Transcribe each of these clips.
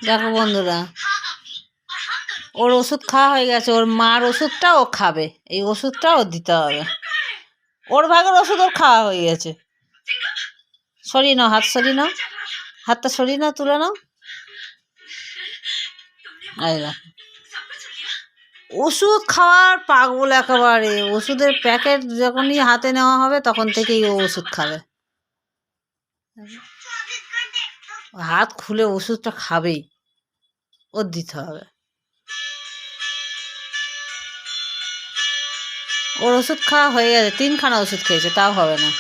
দেখো বন্ধুরা, ওর ওষুধ খাওয়া হয়ে গেছে, ওর মার ওষুধটা ও খাবে, এই ওষুধটা ওর দিতে হবে। ওর ভাগের ওষুধ ওর খাওয়া হয়ে গেছে। সরিয়ে নাও, হাত সরিয়ে নাও, হাতটা সরিয়ে নাও, তুলে নাও। ওষুধ খাওয়ার পাগল একেবারে। ওষুধের প্যাকেট যখনই হাতে নেওয়া হবে তখন থেকেই ও ওষুধ খাবে। হাত খুলে ওষুধটা খাবেই, ওর দিতে হবে। ওর ওষুধ খাওয়া হয়ে গেছে, 3খানা ওষুধ খেয়েছে, তাও হবে না।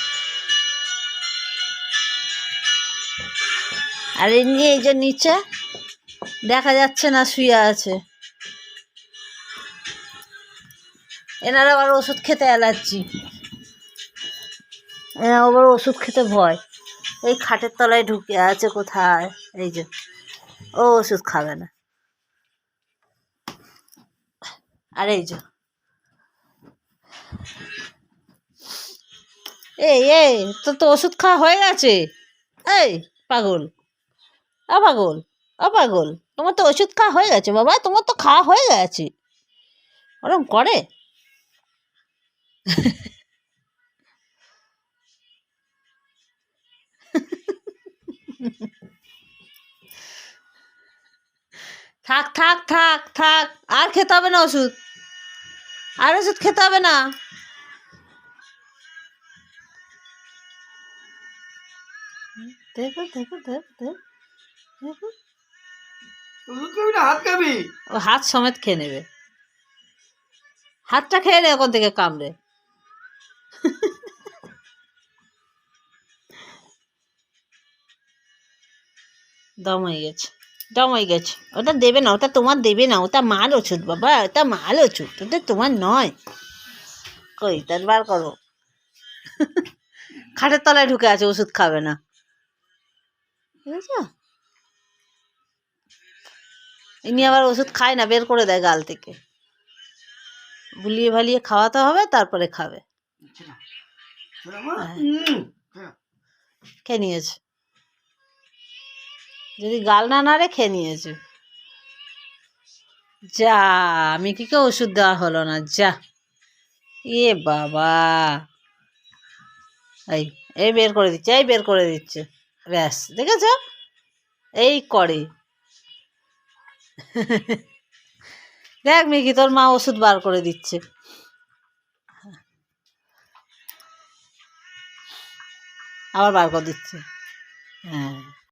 আর এমনি এই যে নিচে দেখা যাচ্ছে না, শুয়ে আছে। এনার আবার ওষুধ খেতে অ্যালার্জি, এনার আবার ওষুধ খেতে ভয়। এই খাটের তলায় ঢুকে আছে কোথায়, এই যে ও ওষুধ খাবে না। আর এই যে এই তোর তো ওষুধ খাওয়া হয়ে গেছে। এই পাগল, পাগল, পাগল, তোমার তো ওষুধ খাওয়া হয়ে গেছে বাবা, তোমার তো খাওয়া হয়ে গেছে। ওরম করে? থাক থাক থাক থাক, আর খেতে হবে না ওষুধ, আর ওষুধ খেতে হবে না। দেখো দেখো দেখো দেখো, ও হাত সমেত খেয়ে নেবে। হাতটা খেয়ে নে ওখান থেকে কামড়ে। দম হয়ে গেছে, দম হয়ে গেছে। ওটা দেবে না, ওটা তোমার দেবে না, ওটা মাল ওষুধ বাবা, ওটা মাল ওষুধ, ওটা তোমার নয়। কই তার বার করো। খাটের তলায় ঢুকে আছে, ওষুধ খাবে না, ঠিক আছে? ইনি আবার ওষুধ খায় না, বের করে দেয় গাল থেকে। বুলিয়ে ভালিয়ে খাওয়াতে হবে, তারপরে খাবে। খেয়ে নিয়েছে, যদি গাল না নাড়ে খেয়ে নিয়েছে। যা, মিকিকে ওষুধ দেওয়া হলো না, যা। এ বাবা, এই এই বের করে দিচ্ছে, এই বের করে দিচ্ছে, ব্যাস দেখেছ, এই করে। দেখ মিকি, তোর মা ওষুধ বার করে দিচ্ছে। আবার বার করে দিচ্ছে, হ্যাঁ।